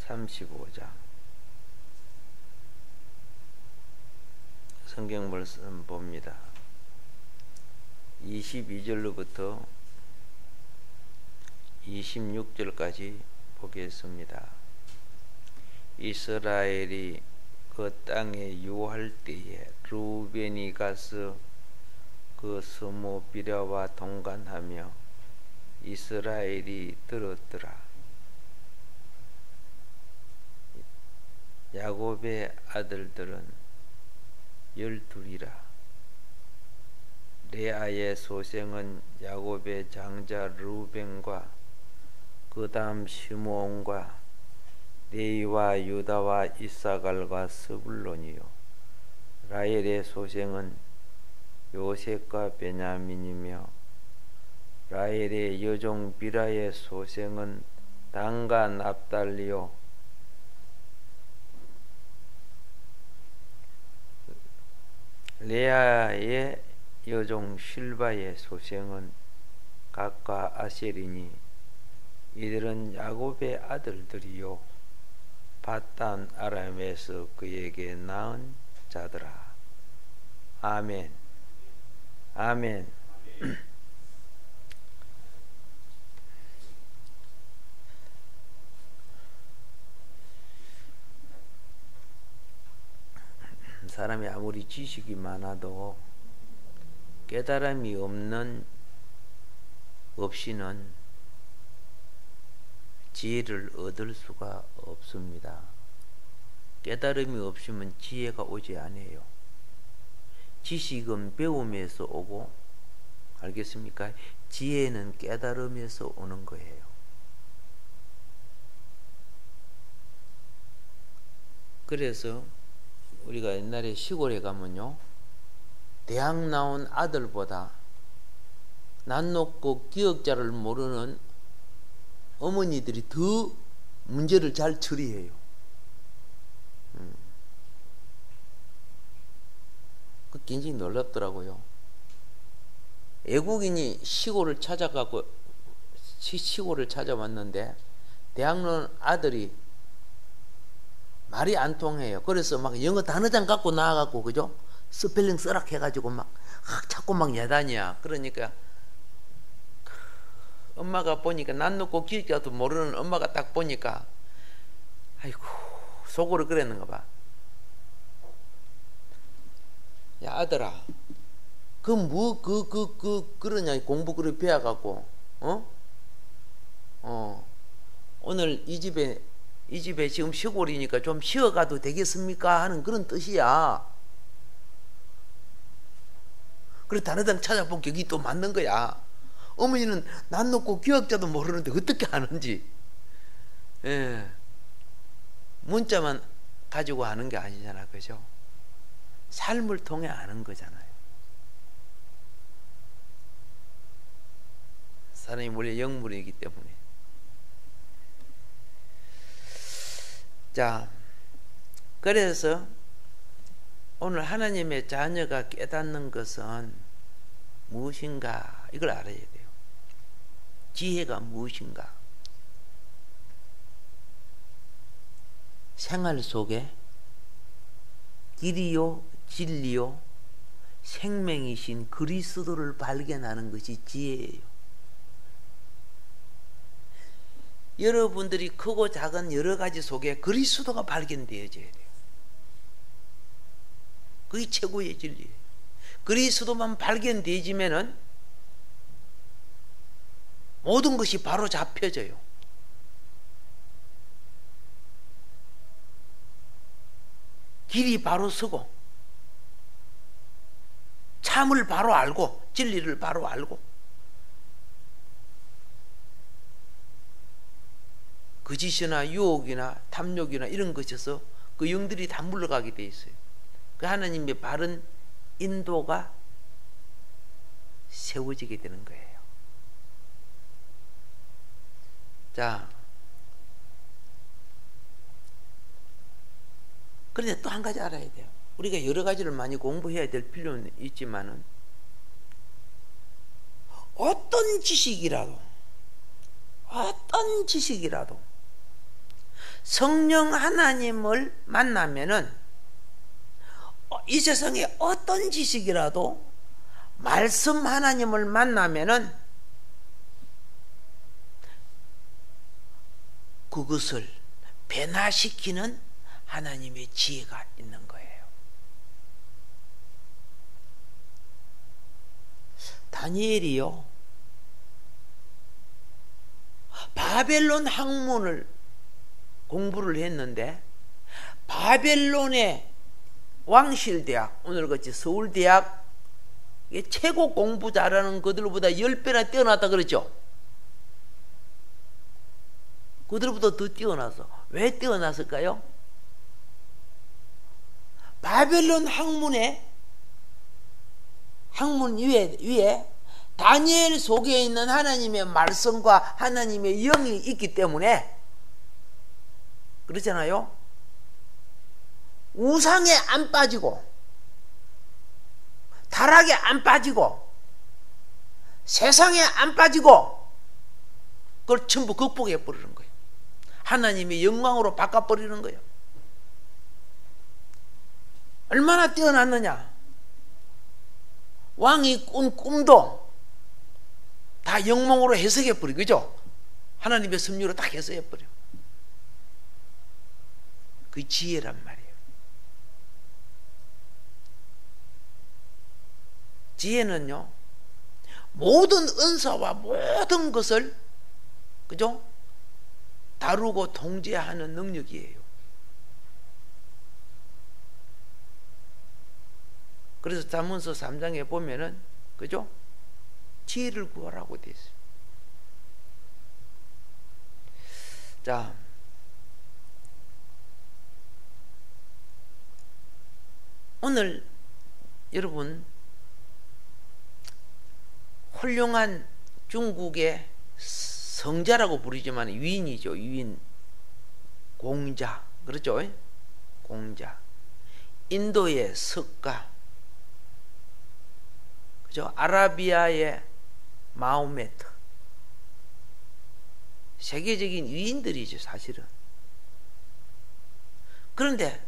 35장 성경 말씀 봅니다. 22절로부터 26절까지 보겠습니다. 이스라엘이 그 땅에 유할 때에 르우벤이 가서 그 스무 비랴와 동관하며 이스라엘이 들었더라. 야곱의 아들들은 12이라. 레아의 소생은 야곱의 장자 르우벤과 그 다음 시므온과 레위와 유다와 이사갈과 스불론이요. 라헬의 소생은 요셉과 베냐민이며 라헬의 여종 비라의 소생은 단과 납달리요. 레아의 여종 실바의 소생은 각과 아셀이니 이들은 야곱의 아들들이요 바단 아람에서 그에게 낳은 자더라. 아멘. 아멘. 사람이 아무리 지식이 많아도 깨달음이 없이는 지혜를 얻을 수가 없습니다. 깨달음이 없으면 지혜가 오지 않아요. 지식은 배움에서 오고, 알겠습니까? 지혜는 깨달음에서 오는 거예요. 그래서 우리가 옛날에 시골에 가면요, 대학 나온 아들보다 난 높고 기억자를 모르는 어머니들이 더 문제를 잘 처리해요. 그 굉장히 놀랍더라고요. 외국인이 시골을 찾아왔는데 대학 나온 아들이 말이 안 통해요. 그래서 막 영어 단어장 갖고 나와갖고, 그죠? 스펠링 써락 해가지고 막 자꾸 막 야단이야. 그러니까 엄마가 보니까 난 놓고 기억자도 모르는 엄마가 딱 보니까 아이고 속으로 그랬는가 봐. 야 아들아, 그러냐 공부 그렇게 배워갖고 오늘 이 집에 지금 시골이니까 좀 쉬어가도 되겠습니까? 하는 그런 뜻이야. 그래 단어당 찾아본 격이 또 맞는 거야. 어머니는 난 놓고 기억자도 모르는데 어떻게 아는지. 예. 문자만 가지고 아는 게 아니잖아, 그죠? 삶을 통해 아는 거잖아요. 사람이 원래 영물이기 때문에. 자, 그래서 오늘 하나님의 자녀가 깨닫는 것은 무엇인가, 이걸 알아야 돼요. 지혜가 무엇인가. 생활 속에 길이요 진리요 생명이신 그리스도를 발견하는 것이 지혜예요. 여러분들이 크고 작은 여러 가지 속에 그리스도가 발견되어져야 돼요. 그게 최고의 진리예요. 그리스도만 발견되어지면은 모든 것이 바로 잡혀져요. 길이 바로 서고 참을 바로 알고 진리를 바로 알고 거짓이나 유혹이나 탐욕이나 이런 것에서 그 영들이 다 물러가게 돼 있어요. 그 하나님의 바른 인도가 세워지게 되는 거예요. 자, 그런데 또 한 가지 알아야 돼요. 우리가 여러 가지를 많이 공부해야 될 필요는 있지만은 어떤 지식이라도 성령 하나님을 만나면은 이 세상에 어떤 지식이라도 말씀 하나님을 만나면은 그것을 변화시키는 하나님의 지혜가 있는 거예요. 다니엘이요, 바벨론 학문을 공부를 했는데 바벨론의 왕실대학, 오늘같이 서울대학 최고 공부 잘하는 그들보다 10배나 뛰어났다 그랬죠. 그들보다 더 뛰어나서. 왜 뛰어났을까요? 바벨론 학문 위에 다니엘 속에 있는 하나님의 말씀과 하나님의 영이 있기 때문에, 그렇잖아요. 우상에 안 빠지고 타락에 안 빠지고 세상에 안 빠지고 그걸 전부 극복해 버리는 거예요. 하나님의 영광으로 바꿔버리는 거예요. 얼마나 뛰어났느냐. 왕이 꾼 꿈도 다 영몽으로 해석해 버리고, 그죠? 하나님의 섭리로 딱 해석해 버려. 그 지혜란 말이에요. 지혜는요, 모든 은사와 모든 것을, 그죠? 다루고 통제하는 능력이에요. 그래서 잠언서 3장에 보면은, 그죠? 지혜를 구하라고 되어 있어요. 자, 오늘 여러분, 훌륭한 중국의 성자라고 부르지만 위인이죠. 위인, 공자, 그렇죠? 공자. 인도의 석가, 그죠? 아라비아의 마호메트. 세계적인 위인들이죠, 사실은. 그런데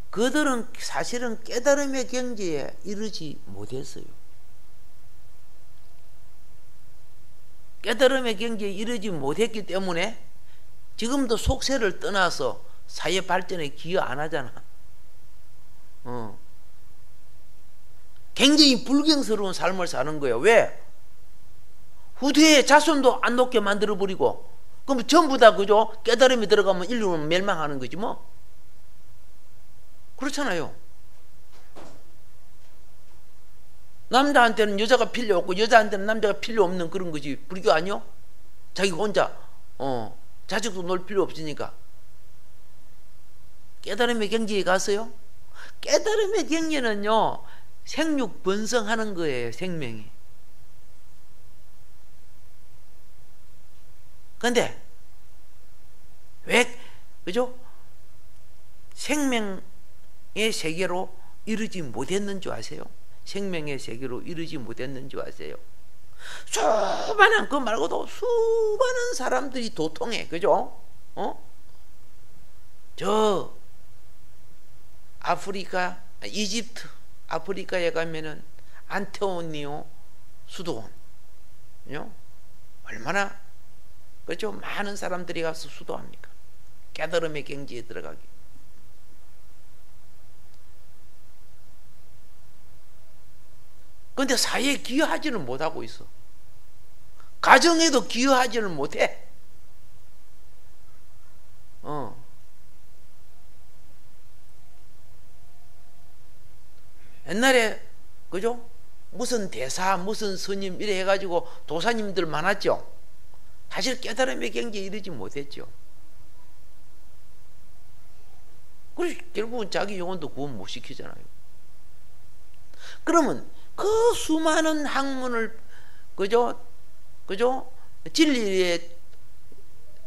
그들은 사실은 깨달음의 경지에 이르지 못했어요. 깨달음의 경지에 이르지 못했기 때문에 지금도 속세를 떠나서 사회 발전에 기여 안 하잖아. 굉장히 불경스러운 삶을 사는 거예요. 왜? 후대의 자손도 안 높게 만들어버리고, 그럼 전부 다, 그죠? 깨달음이 들어가면 인류는 멸망하는 거지 뭐. 그렇잖아요. 남자한테는 여자가 필요 없고 여자한테는 남자가 필요 없는 그런 거지. 불교 아니요? 자기 혼자 자식도 놀 필요 없으니까. 깨달음의 경지에 갔어요? 깨달음의 경지는요, 생육 번성하는 거예요. 생명이. 근데 왜, 그죠? 생명의 세계로 이르지 못했는 줄 아세요? 생명의 세계로 이르지 못했는 줄 아세요? 수많은, 그 말고도 수많은 사람들이 도통해. 그죠? 저 아프리카, 이집트 아프리카에 가면은 안토니오 수도원, 얼마나, 그렇죠? 많은 사람들이 가서 수도합니까? 깨달음의 경지에 들어가기. 그런데 사회에 기여하지는 못하고 있어. 가정에도 기여하지는 못해. 옛날에, 그죠? 무슨 대사, 무슨 스님 이래 해가지고 도사님들 많았죠. 사실 깨달음의 경지에 이르지 못했죠. 그래서 결국은 자기 영혼도 구원 못 시키잖아요. 그러면 그 수많은 학문을, 그죠? 진리의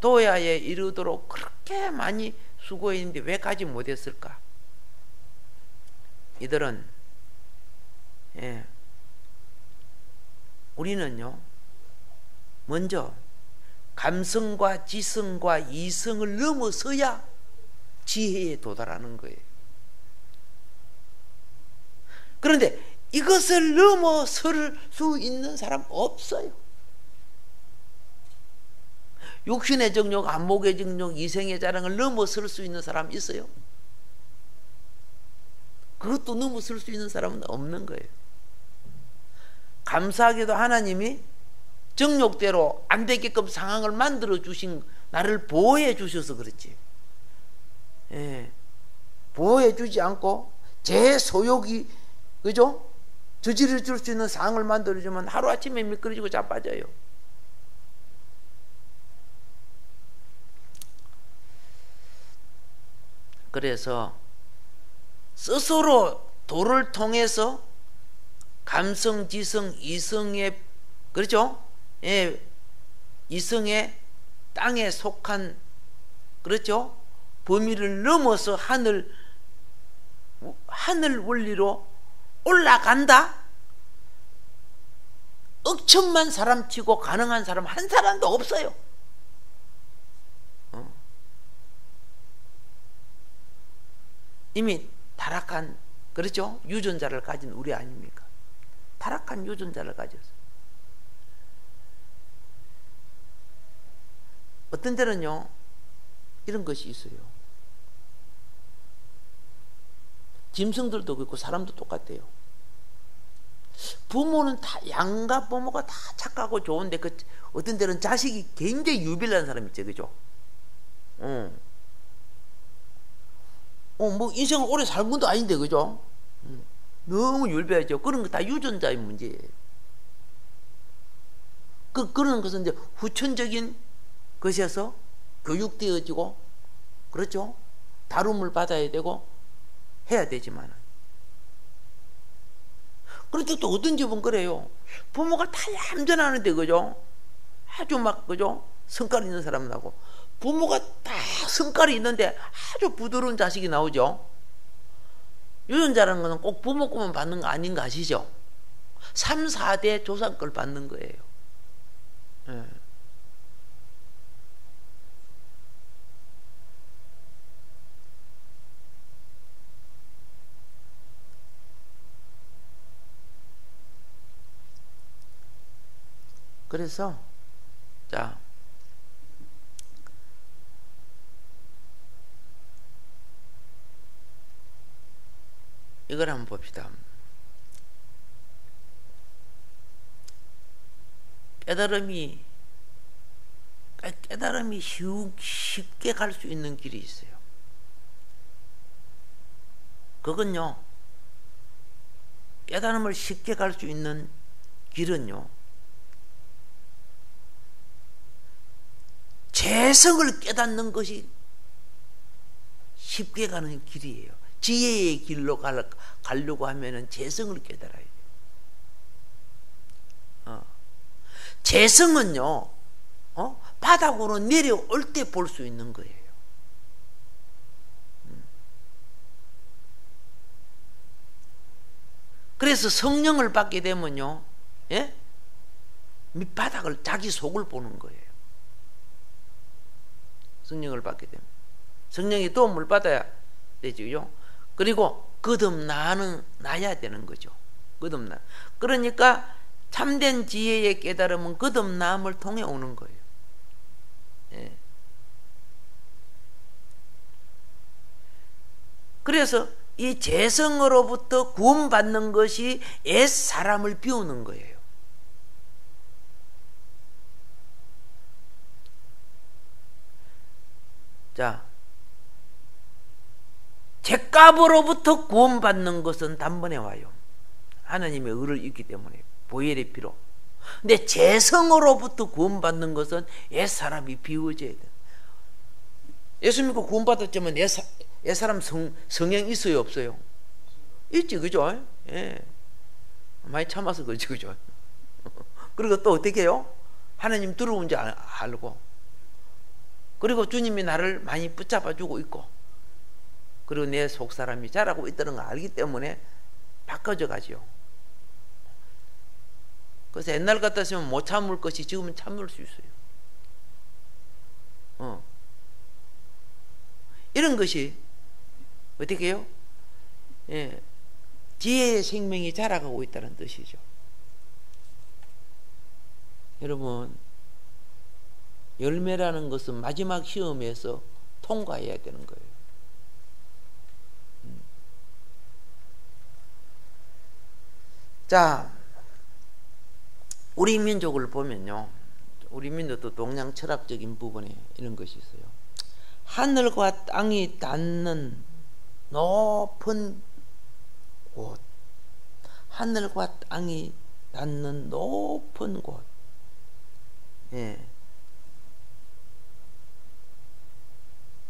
도야에 이르도록 그렇게 많이 수고했는데 왜 가지 못했을까? 이들은, 우리는요, 먼저 감성과 지성과 이성을 넘어서야 지혜에 도달하는 거예요. 그런데 이것을 넘어설 수 있는 사람 없어요. 육신의 정욕, 안목의 정욕, 이생의 자랑을 넘어설 수 있는 사람 있어요? 그것도 넘어설 수 있는 사람은 없는 거예요. 감사하게도 하나님이 정욕대로 안 되게끔 상황을 만들어 주신, 나를 보호해 주셔서 그렇지. 예. 보호해 주지 않고 제 소욕이, 그죠? 저지를 줄 수 있는 상황을 만들어 주면 하루아침에 미끄러지고 자빠져요. 그래서 스스로 도를 통해서 감성, 지성, 이성의, 그렇죠? 예, 이성의 땅에 속한, 그렇죠? 범위를 넘어서 하늘 원리로 올라간다? 억천만 사람 치고 가능한 사람 한 사람도 없어요. 이미 타락한, 그렇죠? 유전자를 가진 우리 아닙니까? 타락한 유전자를 가졌어요. 어떤 때는요, 이런 것이 있어요. 짐승들도 그렇고 사람도 똑같아요. 부모는 다, 양가 부모가 다 착하고 좋은데 그 어떤 때는 자식이 굉장히 유별난 사람 있죠, 그죠? 뭐 인생을 오래 살 것도 아닌데, 그죠? 너무 율배하죠. 그런 거 다 유전자의 문제예요. 그런 것은 이제 후천적인 것에서 교육되어지고, 그렇죠? 다룸을 받아야 되고 해야 되지만, 그런데 또 어떤 집은 그래요. 부모가 다 얌전하는데, 그죠? 아주 막, 그죠? 성깔 있는 사람 나고, 부모가 다 성깔이 있는데 아주 부드러운 자식이 나오죠. 유전자라는 것은 꼭 부모 것만 받는 거 아닌 거 아시죠? 3, 4대 조상 걸 받는 거예요. 예. 그래서 자, 이걸 한번 봅시다. 깨달음이 쉽게 갈 수 있는 길이 있어요. 그건요, 깨달음을 쉽게 갈 수 있는 길은요, 재성을 깨닫는 것이 쉽게 가는 길이에요. 지혜의 길로 가려고 하면은 재성을 깨달아야 돼요. 재성은요, 바닥으로 내려올 때 볼 수 있는 거예요. 그래서 성령을 받게 되면요, 예? 밑바닥을, 자기 속을 보는 거예요. 성령을 받게 되면 성령의 도움을 받아야 되죠. 그리고 거듭나야 되는 거죠. 거듭나. 그러니까 참된 지혜의 깨달음은 거듭남을 통해 오는 거예요. 예. 그래서 이 재성으로부터 구원받는 것이 옛 사람을 비우는 거예요. 자, 죄값으로부터 구원받는 것은 단번에 와요. 하나님의 의를 있기 때문에, 보혈의 피로. 근데 재성으로부터 구원받는 것은 옛사람이 비워져야 돼. 예수 믿고 구원받았지만 옛사람 성령 있어요, 없어요? 있지, 그죠? 예. 많이 참아서 그렇지, 그죠? 그리고 또 어떻게 해요? 하나님 들어온지 알고, 그리고 주님이 나를 많이 붙잡아주고 있고, 그리고 내 속사람이 자라고 있다는 걸 알기 때문에 바꿔져 가죠. 그래서 옛날 같았으면 못 참을 것이 지금은 참을 수 있어요. 이런 것이 어떻게 해요? 예, 지혜의 생명이 자라가고 있다는 뜻이죠. 여러분, 열매라는 것은 마지막 시험에서 통과해야 되는 거예요. 자, 우리 민족을 보면요, 우리 민족도 동양 철학적인 부분에 이런 것이 있어요. 하늘과 땅이 닿는 높은 곳, 하늘과 땅이 닿는 높은 곳, 예,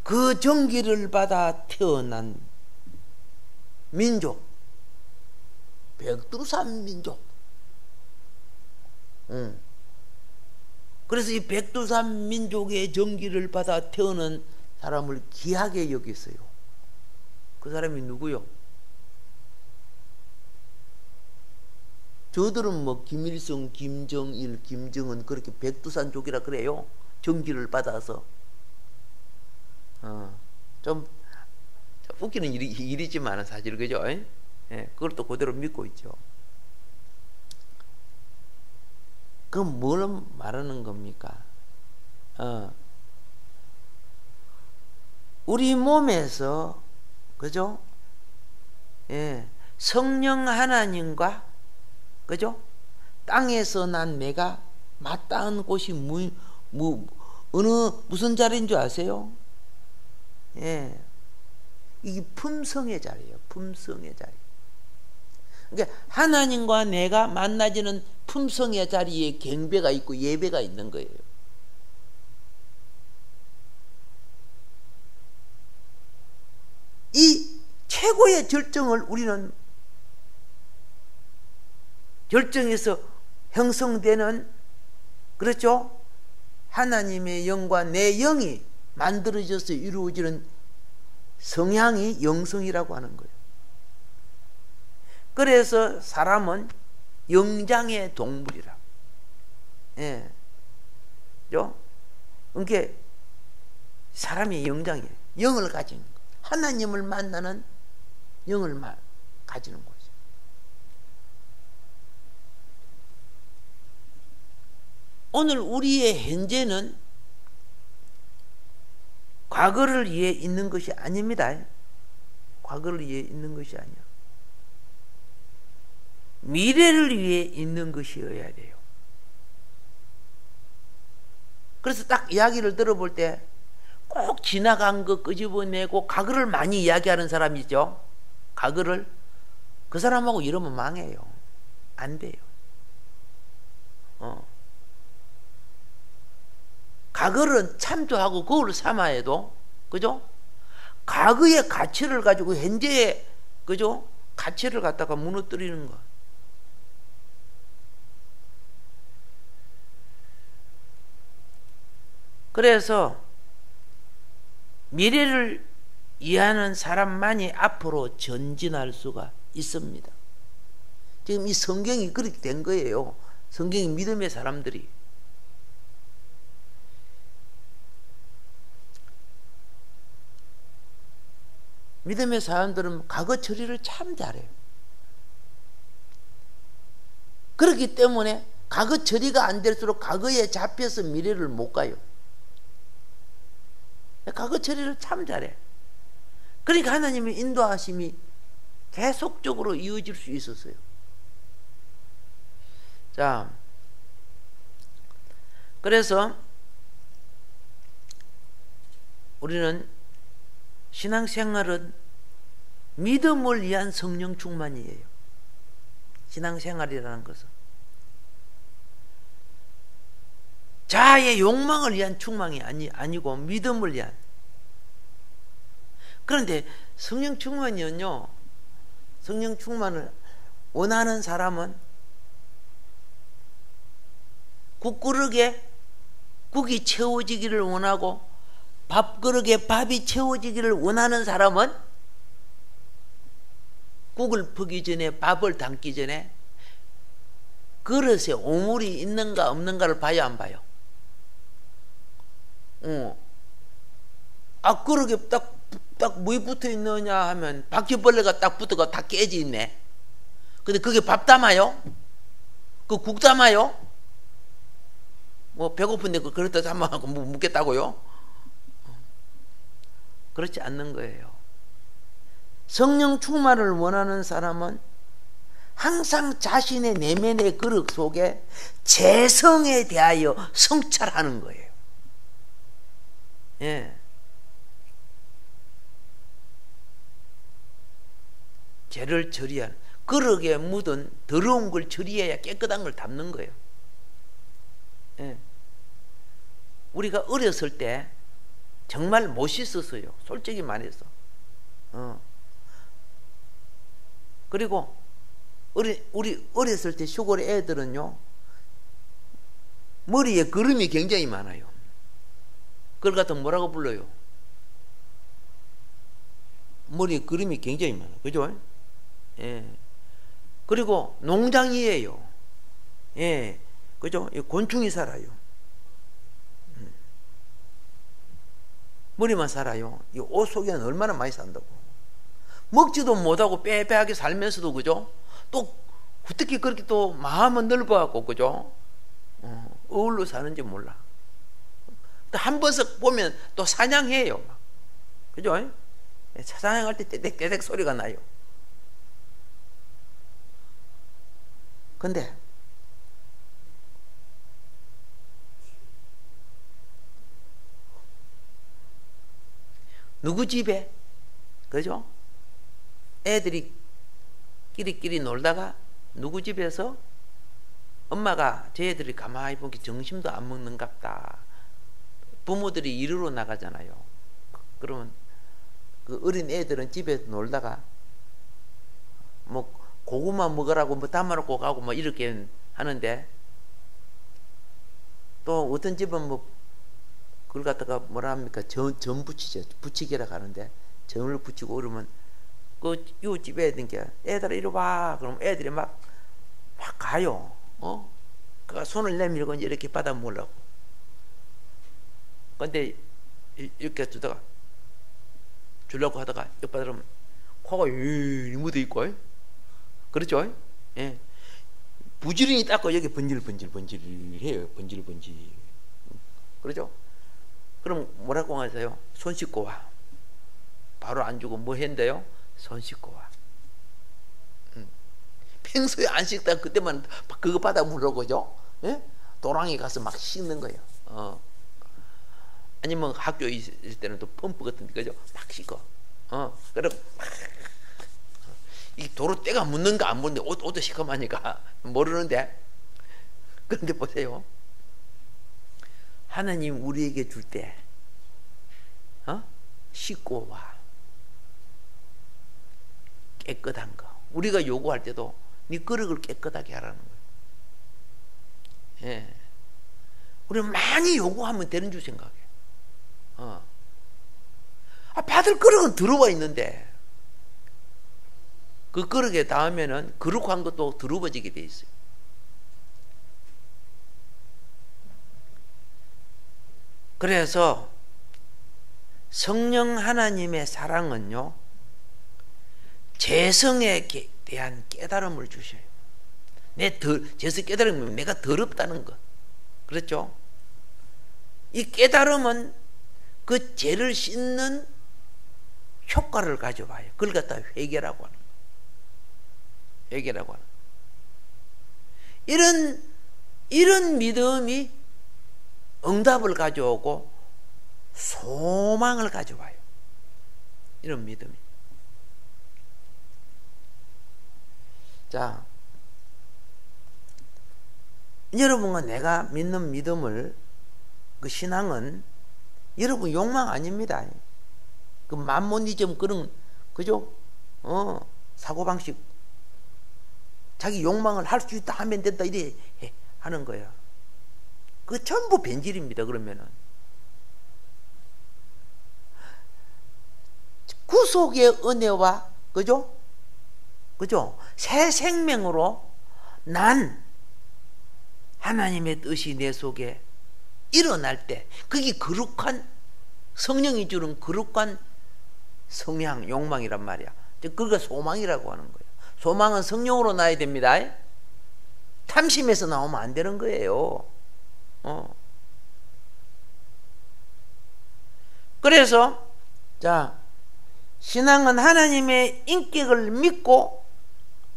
그 정기를 받아 태어난 민족, 백두산 민족. 그래서 이 백두산 민족의 정기를 받아 태어난 사람을 귀하게 여겼어요. 그 사람이 누구요? 저들은 뭐 김일성, 김정일, 김정은 그렇게 백두산족이라 그래요. 정기를 받아서. 좀 웃기는 일이지만 사실 그죠? 예, 그걸 또 그대로 믿고 있죠. 그럼 뭘 말하는 겁니까? 우리 몸에서 그죠? 예, 성령 하나님과 그죠? 땅에서 난 내가 맞닿은 곳이 무슨 자리인 줄 아세요? 예, 이게 품성의 자리예요. 품성의 자리. 그러니까 하나님과 내가 만나지는 품성의 자리에 경배가 있고 예배가 있는 거예요. 이 최고의 절정을 우리는 절정에서 형성되는, 그렇죠? 하나님의 영과 내 영이 만들어져서 이루어지는 성향이 영성이라고 하는 거예요. 그래서 사람은 영장의 동물이라. 예. 그죠? 그러니까 사람이 영장이에요. 영을 가지는 거. 하나님을 만나는 영을 가지는 거죠. 오늘 우리의 현재는 과거를 위해 있는 것이 아닙니다. 과거를 위해 있는 것이 아니야. 미래를 위해 있는 것이어야 돼요. 그래서 딱 이야기를 들어볼 때 꼭 지나간 거 끄집어내고 과거를 많이 이야기하는 사람이 있죠. 과거를. 그 사람하고 이러면 망해요. 안 돼요. 과거를 참조하고 그걸 삼아야도, 그죠? 과거의 가치를 가지고 현재의, 그죠? 가치를 갖다가 무너뜨리는 거. 그래서 미래를 이해하는 사람만이 앞으로 전진할 수가 있습니다. 지금 이 성경이 그렇게 된 거예요. 성경이 믿음의 사람들이. 믿음의 사람들은 과거 처리를 참 잘해요. 그렇기 때문에 과거 처리가 안 될수록 과거에 잡혀서 미래를 못 가요. 과거 처리를 참 잘해. 그러니까 하나님의 인도하심이 계속적으로 이어질 수 있었어요. 자, 그래서 우리는 신앙생활은 믿음을 위한 성령 충만이에요. 신앙생활이라는 것은 자아의 욕망을 위한 충만이 아니고 믿음을 위한. 그런데 성령 충만이요, 성령 충만을 원하는 사람은 국그릇에 국이 채워지기를 원하고 밥그릇에 밥이 채워지기를 원하는 사람은 국을 퍼기 전에, 밥을 담기 전에 그릇에 오물이 있는가 없는가를 봐요, 안 봐요? 그러게 딱 뭐에 붙어 있느냐 하면 바퀴벌레가 딱 붙어가 다 깨지 있네. 근데 그게 밥 담아요? 그 국 담아요? 뭐 배고픈데 그렇다 담아갖고 뭐 묻겠다고요? 그렇지 않는 거예요. 성령 충만을 원하는 사람은 항상 자신의 내면의 그릇 속에 재성에 대하여 성찰하는 거예요. 예. 죄를 처리하는, 그릇에 묻은 더러운 걸 처리해야 깨끗한 걸 담는 거예요. 예. 우리가 어렸을 때 정말 못 씻었어요. 솔직히 말해서. 그리고 우리 어렸을 때 시골 애들은요, 머리에 그름이 굉장히 많아요. 그걸 갖다 뭐라고 불러요? 머리에 그름이 굉장히 많아요. 그죠? 예. 그리고 농장이에요. 예. 그죠? 곤충이 살아요. 머리만 살아요. 이 옷 속에는 얼마나 많이 산다고. 먹지도 못하고 빼빼하게 살면서도, 그죠? 또 어떻게 그렇게 또 마음은 넓어갖고, 그죠? 어울로 사는지 몰라. 또 한 번씩 보면 또 사냥해요. 그죠? 사냥할 때 떼댁떼댁 소리가 나요. 근데 누구 집에, 그죠? 애들이 끼리끼리 놀다가 누구 집에서 엄마가 쟤들이 가만히 보기 점심도 안 먹는갑다. 부모들이 일하러 나가잖아요. 그러면 그 어린 애들은 집에 놀다가 뭐 고구마 먹으라고 뭐 담아놓고 가고 뭐 이렇게 하는데, 또 어떤 집은 뭐 그걸 갖다가 뭐라 합니까? 전 부치죠. 부치기라 하는데, 전을 부치고 그러면 이 집에 있는게 애들아 이리 와. 그럼 애들이 막 가요. 그러니까 손을 내밀고 이렇게 받아 먹으려고. 근데 이렇게 주려고 하다가 옆바닥으로 코가 묻어 있고, 그렇죠? 예. 부지런히 닦고 여기 번질번질해요. 번질번질. 그렇죠? 그럼 뭐라고 하세요? 손 씻고 와. 바로 안 주고 뭐 했는데요? 손 씻고 와. 평소에 안 씻다 그때만 그거 받아 물어, 그죠? 예? 도랑이 가서 막 씻는 거예요. 아니면 학교에 있을 때는 또 펌프 같은 데, 그죠? 막 씻고. 그럼 이 도로 때가 묻는가 안 묻는데 옷도 시커하니까 모르는데, 그런데 보세요. 하나님 우리에게 줄 때 씻고 와. 깨끗한 거. 우리가 요구할 때도 네 그릇을 깨끗하게 하라는 거예요. 예. 우리는 많이 요구하면 되는 줄 생각해. 받을 그릇은 들어와 있는데, 그 그릇에 닿으면은 거룩한 것도 더러워지게 돼 있어요. 그래서 성령 하나님의 사랑은요, 재성에 대한 깨달음을 주셔요. 재성 깨달음은 내가 더럽다는 것. 그렇죠? 이 깨달음은 그 죄를 씻는 효과를 가져와요. 그걸 갖다 회개라고 하는 거예요. 회개라고 하는 거예요. 이런 믿음이 응답을 가져오고 소망을 가져와요. 이런 믿음이. 자, 여러분과 내가 믿는 믿음을, 그 신앙은 여러분 욕망 아닙니다. 그 만모니즘 그런, 그죠? 사고방식, 자기 욕망을 할 수 있다 하면 된다 이래 하는 거야. 그 전부 변질입니다. 그러면은 구속의 은혜와, 그죠? 새 생명으로 난 하나님의 뜻이 내 속에 일어날 때, 그게 거룩한 성령이 주는 거룩한 성향, 욕망이란 말이야. 그러니까 소망이라고 하는 거예요. 소망은 성령으로 나야 됩니다. 탐심에서 나오면 안 되는 거예요. 그래서 자, 신앙은 하나님의 인격을 믿고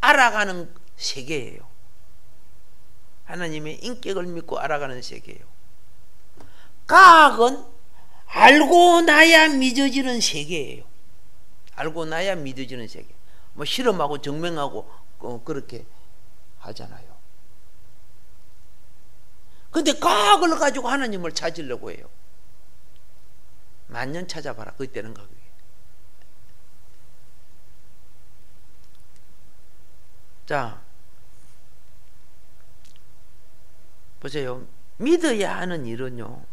알아가는 세계예요. 하나님의 인격을 믿고 알아가는 세계예요. 과학은 알고 나야 믿어지는 세계예요. 알고 나야 믿어지는 세계. 뭐 실험하고 증명하고 그렇게 하잖아요. 근데 과학을 가지고 하나님을 찾으려고 해요. 만년 찾아봐라. 그때는 그게. 자, 보세요. 믿어야 하는 일은요.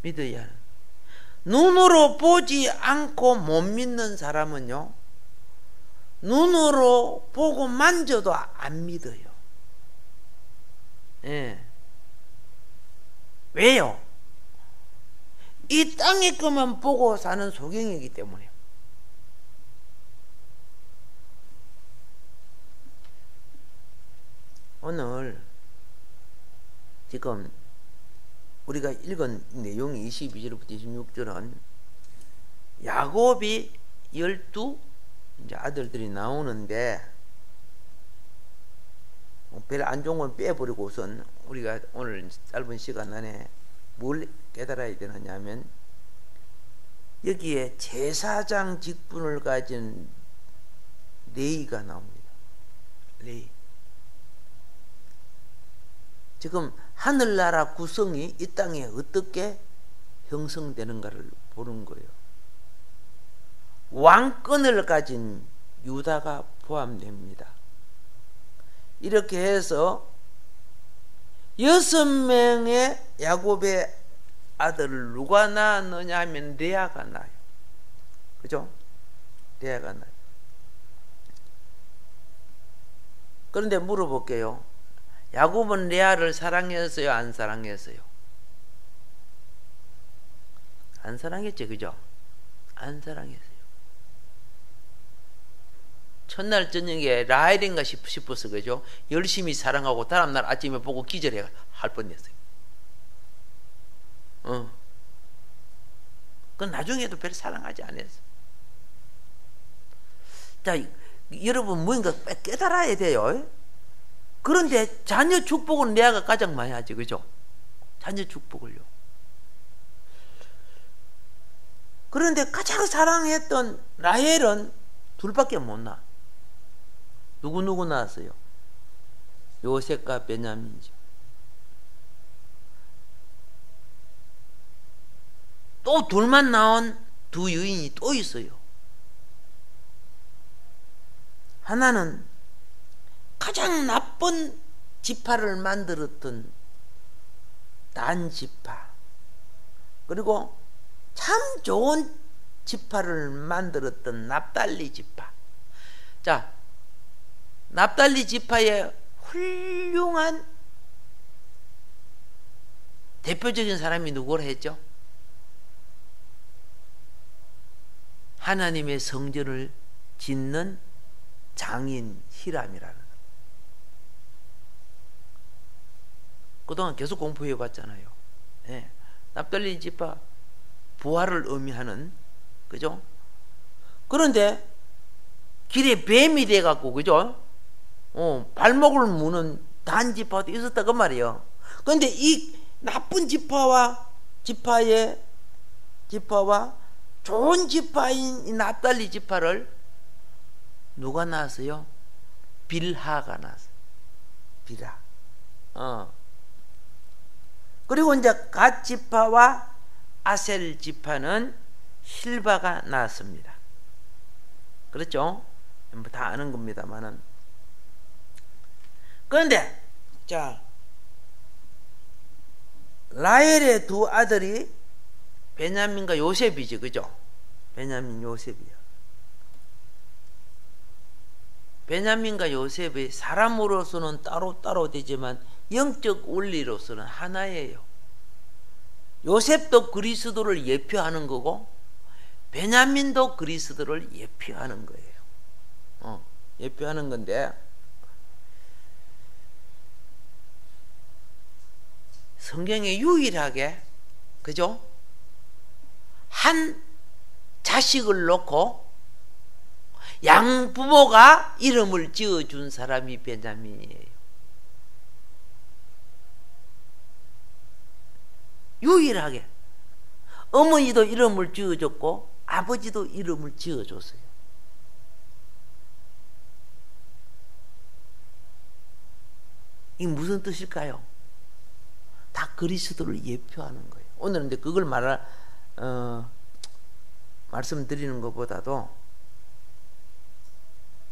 믿어야 하는. 눈으로 보지 않고 못 믿는 사람은요. 눈으로 보고 만져도 안 믿어요. 예. 왜요? 이 땅의 것만 보고 사는 소경이기 때문에. 오늘 지금 우리가 읽은 내용이 22절부터 26절은 야곱이 12 이제 아들들이 나오는데 별 안 좋은 건 빼버리고 우선 우리가 오늘 짧은 시간 안에 뭘 깨달아야 되느냐 하면 여기에 제사장 직분을 가진 레위가 나옵니다. 레위. 지금 하늘나라 구성이 이 땅에 어떻게 형성되는가를 보는 거예요. 왕권을 가진 유다가 포함됩니다. 이렇게 해서 6명의 야곱의 아들을 누가 낳았느냐 하면 레아가 나요. 그죠? 레아가 나요. 그런데 물어볼게요. 야곱은 레아를 사랑했어요? 안 사랑했어요? 안 사랑했죠. 그죠? 안 사랑했어요. 첫날 저녁에 라헬인가 싶어서 그죠? 열심히 사랑하고 다음날 아침에 보고 기절해 할 뻔했어요. 그건 나중에도 별 사랑하지 않았어. 자, 여러분 뭔가 깨달아야 돼요. 그런데 자녀 축복은 레아가 가장 많이 하지, 그죠? 자녀 축복을요. 그런데 가장 사랑했던 라헬은 둘밖에 못 낳아. 누구 낳았어요? 요셉과 베냐민이죠. 또 둘만 낳은 두 여인이 또 있어요. 하나는 가장 나쁜 지파를 만들었던 단 지파, 그리고 참 좋은 지파를 만들었던 납달리 지파. 자, 납달리 지파의 훌륭한 대표적인 사람이 누구를 했죠? 하나님의 성전을 짓는 장인 히람이라는. 그동안 계속 공부해 봤잖아요. 네. 납달리 지파 부활을 의미하는, 그죠? 그런데 길에 뱀이 돼갖고, 그죠? 발목을 무는 단 지파도 있었다 그 말이에요. 그런데 이 나쁜 지파와 좋은 지파인 이 납달리 지파를 누가 낳았어요? 빌하가 낳았어요. 빌하. 그리고 이제 갓 지파와 아셀 지파는 실바가 낳았습니다. 그렇죠? 다 아는 겁니다만은. 그런데 자, 라헬의 두 아들이 베냐민과 요셉이지, 그죠? 베냐민, 요셉이야. 베냐민과 요셉이 사람으로서는 따로 되지만 영적 원리로서는 하나예요. 요셉도 그리스도를 예표하는 거고 베냐민도 그리스도를 예표하는 거예요. 예표하는 건데 성경에 유일하게 그죠? 한 자식을 놓고 양부모가 이름을 지어준 사람이 베냐민이에요. 유일하게 어머니도 이름을 지어줬고 아버지도 이름을 지어줬어요. 이게 무슨 뜻일까요? 다 그리스도를 예표하는 거예요. 오늘은 이제 그걸 말씀드리는 것보다도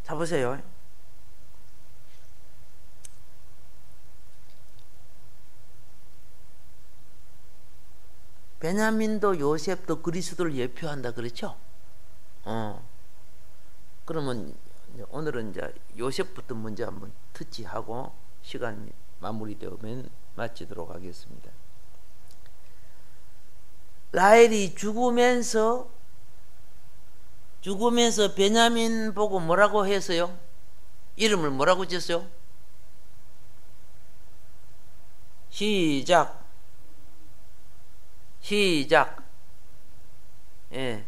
자 보세요. 베냐민도 요셉도 그리스도를 예표한다 그랬죠? 그러면 오늘은 이제 요셉부터 먼저 한번 터치하고 시간 마무리되면 마치도록 하겠습니다. 라헬이 죽으면서 베냐민 보고 뭐라고 했어요? 이름을 뭐라고 지었어요? 시작. 예.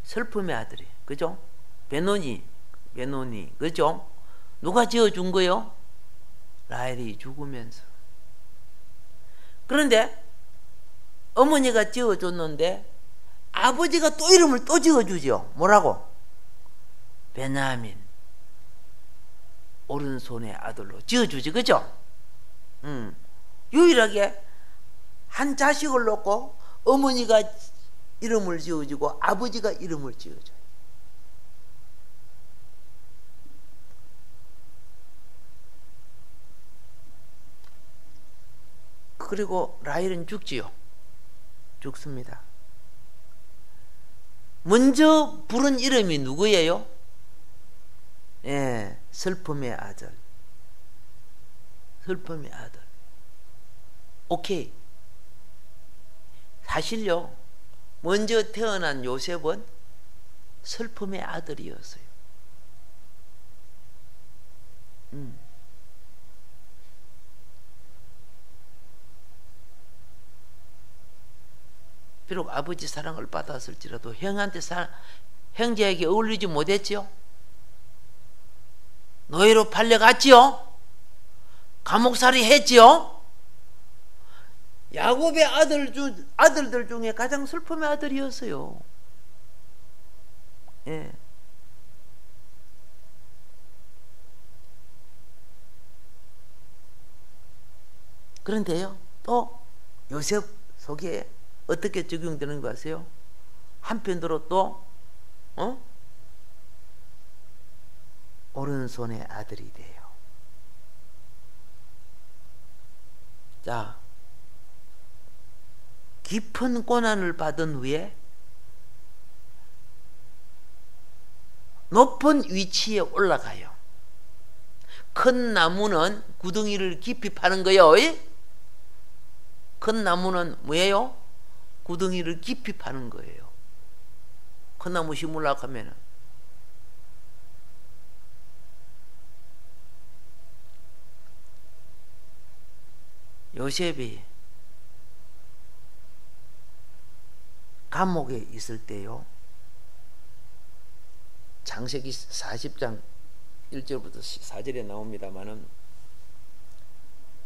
슬픔의 아들이. 그죠? 베노니. 그죠? 누가 지어준 거요? 라헬이 죽으면서. 그런데 어머니가 지어줬는데 아버지가 또 이름을 또 지어주죠. 뭐라고? 베냐민. 오른손의 아들로 지어주지. 그죠? 유일하게 한 자식을 놓고 어머니가 이름을 지어주고 아버지가 이름을 지어줘요. 그리고 라헬은 죽지요. 죽습니다. 먼저 부른 이름이 누구예요? 예, 슬픔의 아들. 슬픔의 아들. 오케이. 사실요, 먼저 태어난 요셉은 슬픔의 아들이었어요. 비록 아버지 사랑을 받았을지라도 형제에게 어울리지 못했지요. 노예로 팔려갔지요. 감옥살이 했지요. 야곱의 아들들 중에 가장 슬픔의 아들이었어요. 예. 그런데요, 또 요셉 속에 어떻게 적용되는 거 아세요? 한편으로 또 오른손의 아들이 돼요. 자, 깊은 고난을 받은 후에 높은 위치에 올라가요. 큰 나무는 구덩이를 깊이 파는 거예요. 큰 나무는 뭐예요? 구덩이를 깊이 파는 거예요. 큰 나무 심으려고 하면은. 요셉이 감옥에 있을 때요, 창세기 40장 1절부터 4절에 나옵니다마는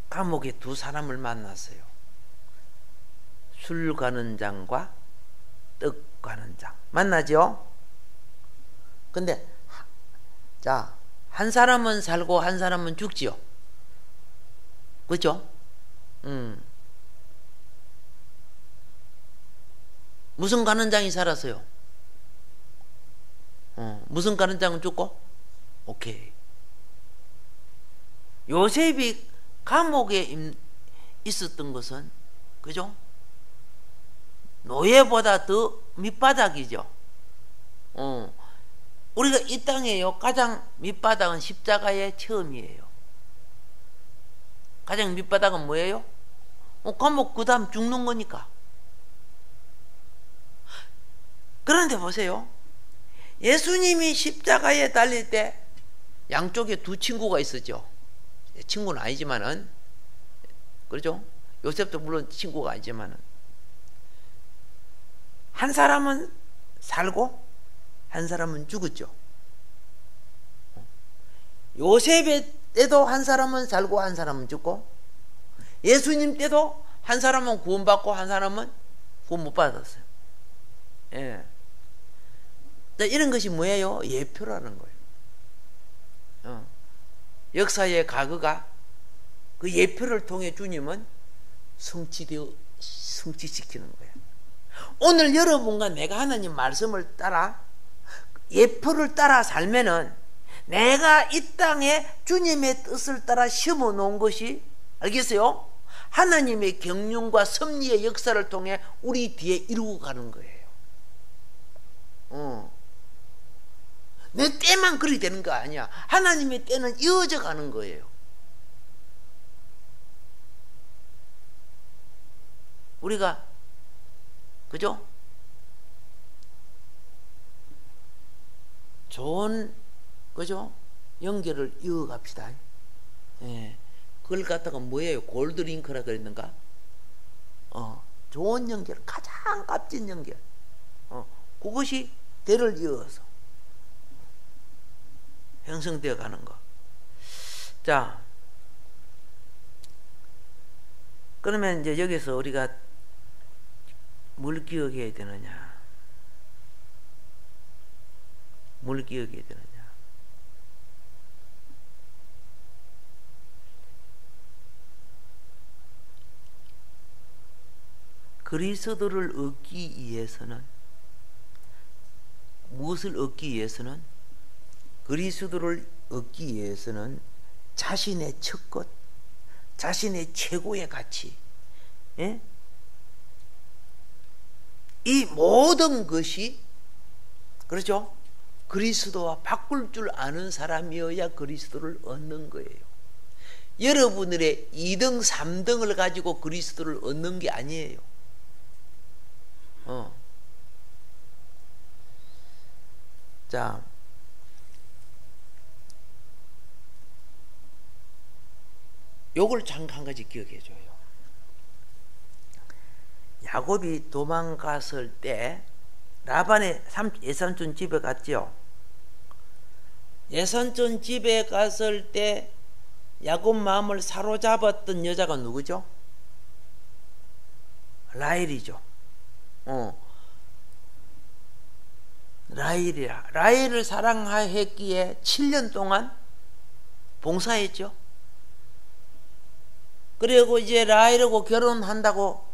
감옥에 두 사람을 만났어요. 술 가는 장과 떡 가는 장 만나죠. 근데 자, 한 사람은 살고 한 사람은 죽지요. 그렇죠? 무슨 가는 장이 살았어요? 무슨 가는 장은 죽고? 오케이. 요셉이 감옥에 있었던 것은, 그죠? 노예보다 더 밑바닥이죠. 우리가 이 땅에요, 가장 밑바닥은 십자가의 처음이에요. 가장 밑바닥은 뭐예요? 그럼 그 다음 죽는 거니까. 그런데 보세요. 예수님이 십자가에 달릴 때 양쪽에 두 친구가 있었죠. 친구는 아니지만은, 그렇죠? 요셉도 물론 친구가 아니지만은, 한 사람은 살고 한 사람은 죽었죠. 요셉의 때도 한 사람은 살고 한 사람은 죽고, 예수님 때도 한 사람은 구원받고 한 사람은 구원 못 받았어요. 예. 이런 것이 뭐예요? 예표라는 거예요. 역사의 과거가 그 예표를 통해 주님은 성취시키는 거예요. 오늘 여러분과 내가 하나님 말씀을 따라 예표를 따라 살면은 내가 이 땅에 주님의 뜻을 따라 심어 놓은 것이, 알겠어요? 하나님의 경륜과 섭리의 역사를 통해 우리 뒤에 이루고 가는 거예요. 내 때만 그리 되는 거 아니야. 하나님의 때는 이어져 가는 거예요. 우리가, 그죠? 좋은, 그죠? 연결을 이어갑시다. 예. 그걸 갖다가 뭐예요? 골드링크라 그랬는가? 좋은 연결, 가장 값진 연결. 그것이 대를 이어서 형성되어 가는 거. 자, 그러면 이제 여기서 우리가 뭘 기억해야 되느냐? 뭘 기억해야 되느냐? 그리스도를 얻기 위해서는, 무엇을 얻기 위해서는? 그리스도를 얻기 위해서는 자신의 첫 것, 자신의 최고의 가치, 예? 이 모든 것이, 그렇죠? 그리스도와 바꿀 줄 아는 사람이어야 그리스도를 얻는 거예요. 여러분들의 2등, 3등을 가지고 그리스도를 얻는 게 아니에요. 자, 요걸 잠깐 한 가지 기억해 줘요. 야곱이 도망갔을 때 라반의 예삼촌 집에 갔죠. 예삼촌 집에 갔을 때 야곱 마음을 사로잡았던 여자가 누구죠? 라헬이죠. 라헬이라. 라헬을 사랑했기에 7년 동안 봉사했죠. 그리고 이제 라헬하고 결혼한다고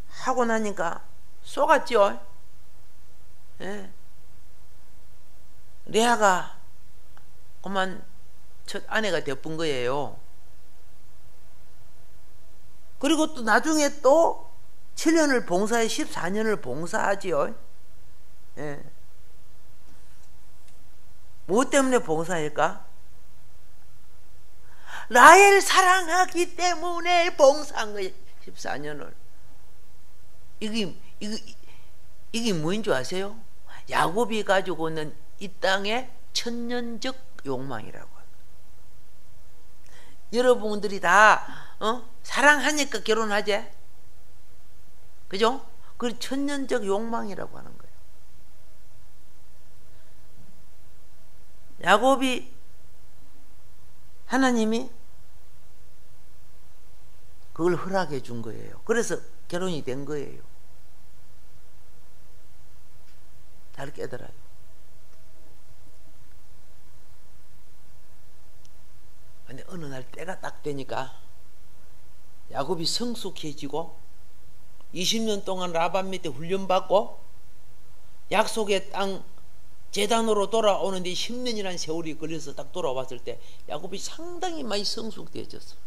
하고 나니까 속았죠. 예. 레아가 그만 첫 아내가 되어본 거예요. 그리고 또 나중에 또 7년을 봉사해 14년을 봉사하지요. 예. 무엇 때문에 봉사할까? 라헬 사랑하기 때문에 봉사한 거예요. 14년을. 이게 뭐인 줄 아세요? 야곱이 가지고 있는 이 땅의 천년적 욕망이라고. 여러분들이 다 사랑하니까 결혼하지? 그죠? 그 천년적 욕망이라고 하는 거예요. 야곱이, 하나님이 그걸 허락해 준 거예요. 그래서 결혼이 된 거예요. 잘 깨달아요. 근데 어느 날 때가 딱 되니까 야곱이 성숙해지고 20년 동안 라반 밑에 훈련받고 약속의 땅 제단으로 돌아오는데 10년이라는 세월이 걸려서 딱 돌아왔을 때 야곱이 상당히 많이 성숙되어졌어.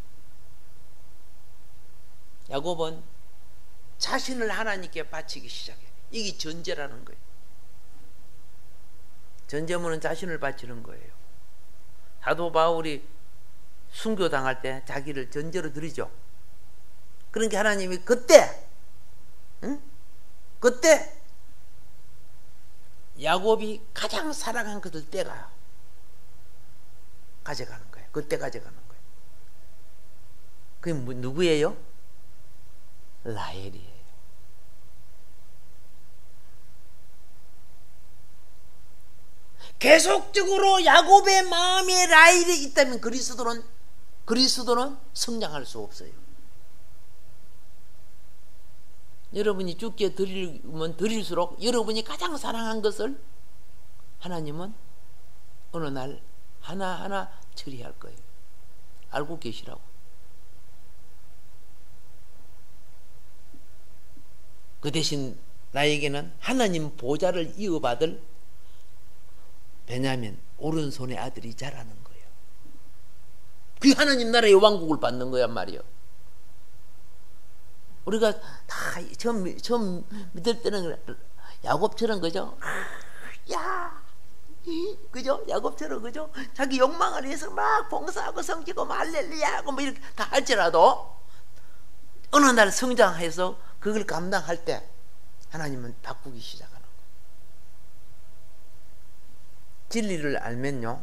야곱은 자신을 하나님께 바치기 시작해. 이게 전제라는 거예요. 전제문은 자신을 바치는 거예요. 사도 바울이 순교당할 때 자기를 전제로 드리죠. 그러니까 하나님이 그때, 응? 그때 야곱이 가장 사랑한 것을 떼가 가져가는 거예요. 그때 가져가는 거예요. 그게 누구예요? 라헬이에요. 계속적으로 야곱의 마음에 라헬이 있다면 그리스도는 성장할 수 없어요. 여러분이 주께 드리면 드릴수록 여러분이 가장 사랑한 것을 하나님은 어느 날 하나하나 처리할 거예요. 알고 계시라고. 그 대신 나에게는 하나님 보좌를 이어받을 베냐민 오른손의 아들이 자라는 거예요. 그 하나님 나라의 왕국을 받는 거란 말이에요. 우리가 다 처음 믿을 때는 야곱처럼 그죠? 야, 그죠? 야곱처럼 그죠? 자기 욕망을 위해서 막 봉사하고 섬기고 할렐루야하고 뭐 이렇게 다 할지라도 어느 날 성장해서 그걸 감당할 때 하나님은 바꾸기 시작하는 거예요. 진리를 알면요,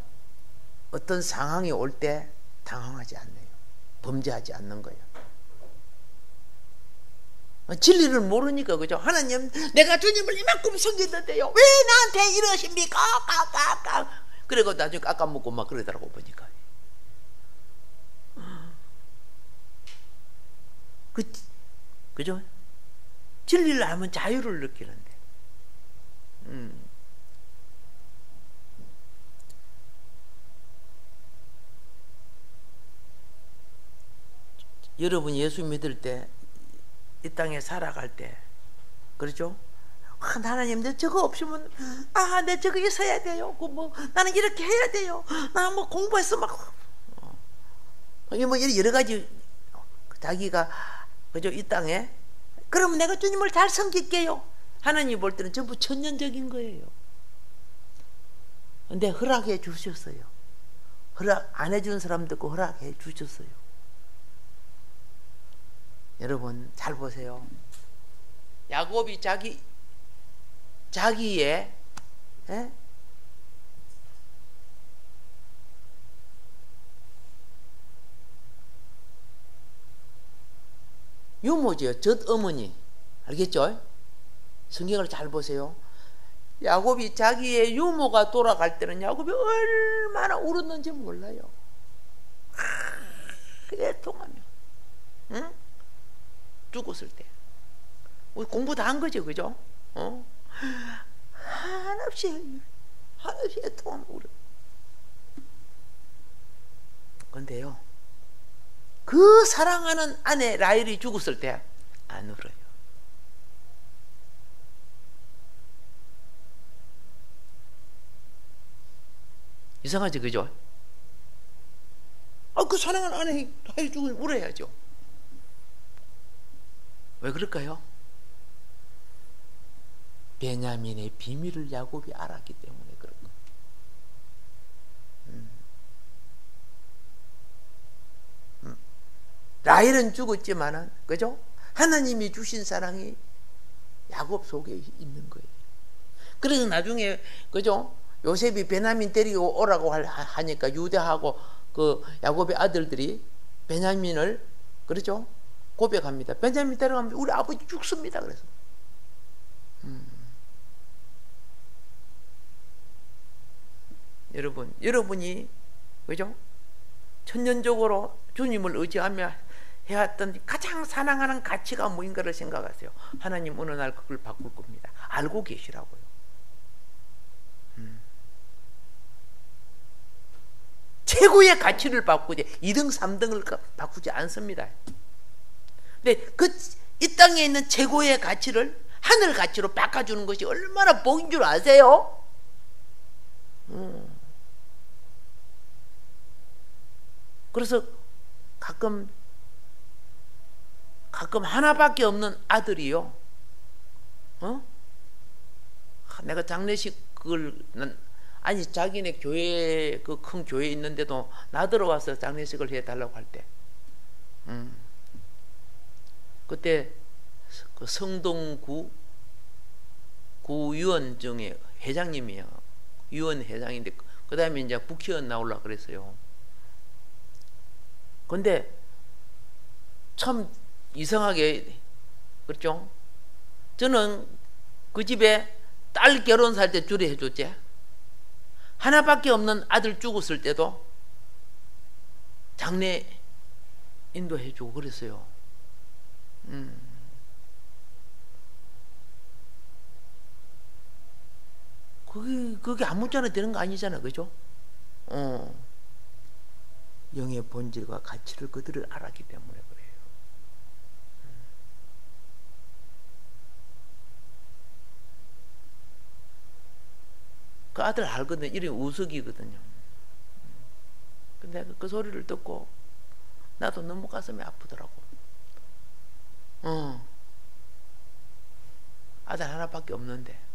어떤 상황이 올 때 당황하지 않네요. 범죄하지 않는 거예요. 진리를 모르니까 그죠? 하나님, 내가 주님을 이만큼 섬겼는데요, 왜 나한테 이러십니까? 깍깍깍. 그리고 나중에 깎아먹고 막 그러더라고 보니까. 그죠? 진리를 알면 자유를 느끼는데. 여러분이 예수 믿을 때, 이 땅에 살아갈 때, 그렇죠? 하나님, 내 저거 없으면, 내 저거 있어야 돼요. 뭐, 나는 이렇게 해야 돼요. 나 뭐 공부해서 막, 뭐 여러 가지, 자기가, 그죠? 이 땅에, 그러면 내가 주님을 잘 섬길게요. 하나님 볼 때는 전부 천년적인 거예요. 근데 허락해 주셨어요. 허락 안 해준 사람도 있고 허락해 주셨어요. 여러분 잘 보세요. 야곱이 자기의 유모죠. 젖어머니. 알겠죠? 성경을 잘 보세요. 야곱이 자기의 유모가 돌아갈 때는 야곱이 얼마나 울었는지 몰라요. 애통하며, 응? 죽었을 때. 우리 공부 다 한 거죠, 그죠? 한없이 애통하며 울어. 근데요, 그 사랑하는 아내 라헬이 죽었을 때 안 울어요. 이상하지, 그죠? 그 사랑하는 아내 라헬이 죽으면 울어야죠. 왜 그럴까요? 베냐민의 비밀을 야곱이 알았기 때문에 그런 거예요. 라헬은 죽었지만은, 그죠? 하나님이 주신 사랑이 야곱 속에 있는 거예요. 그래서 나중에, 그죠? 요셉이 베냐민 데리고 오라고 하니까 유다하고 그 야곱의 아들들이 베냐민을, 그렇죠? 고백합니다. 베냐민 데려가면 우리 아버지 죽습니다. 그래서. 여러분이, 그죠? 천년적으로 주님을 의지하며 해왔던 가장 사랑하는 가치가 뭐인가를 생각하세요. 하나님 어느 날 그걸 바꿀 겁니다. 알고 계시라고요. 최고의 가치를 바꾸지 2등 3등을 바꾸지 않습니다. 근데 이 땅에 있는 최고의 가치를 하늘 가치로 바꿔주는 것이 얼마나 복인 줄 아세요? 그래서 가끔 하나밖에 없는 아들이요, 내가 장례식 아니 자기네 교회 그 큰 교회 있는데도 나 들어와서 장례식을 해달라고 할 때 그때 그 성동구 구의원 중에 회장님이에요. 의원 회장인데 그 다음에 이제 국회의원 나오려고 그랬어요. 근데 참 이상하게 그렇죠? 저는 그 집에 딸 결혼할 때 주례 해줬지. 하나밖에 없는 아들 죽었을 때도 장례 인도해주고 그랬어요. 그게 아무짝나 되는 거 아니잖아, 그죠? 영의 본질과 가치를 그들을 알았기 때문에 그래요. 그 아들 알거든요. 이름이 우석이거든요. 근데 그 소리를 듣고 나도 너무 가슴이 아프더라고. 아들 하나밖에 없는데.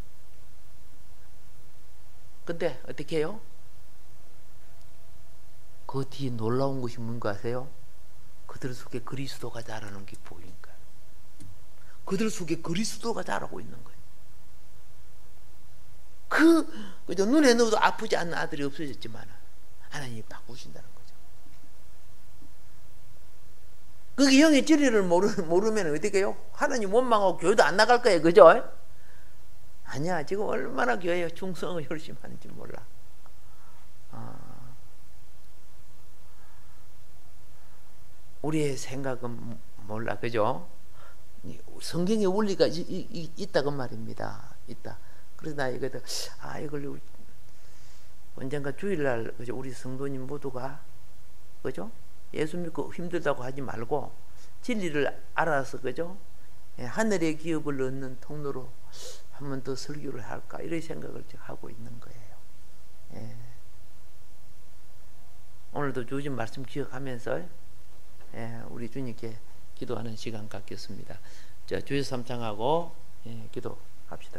근데 어떻게 해요? 그 뒤에 놀라운 것이 뭔가 아세요? 그들 속에 그리스도가 자라는 게 보인 거예요. 그들 속에 그리스도가 자라고 있는 거예요. 그죠? 눈에 넣어도 아프지 않는 아들이 없어졌지만 하나님이 바꾸신다는 거죠. 그게 영의 진리를 모르면 어떻게 해요? 하나님 원망하고 교회도 안 나갈 거예요. 그죠? 아니야. 지금 얼마나 교회에 충성을 열심히 하는지 몰라. 우리의 생각은 몰라. 그죠? 성경의 원리가 있다고 말입니다. 있다. 그래서 나 이걸 언젠가 주일날 그죠? 우리 성도님 모두가 그죠? 예수 믿고 힘들다고 하지 말고 진리를 알아서 그죠? 하늘의 기업을 얻는 통로로 한 번 더 설교를 할까 이런 생각을 하고 있는 거예요. 오늘도 주신 말씀 기억하면서 우리 주님께 기도하는 시간 갖겠습니다. 자, 주여 삼창하고 기도합시다.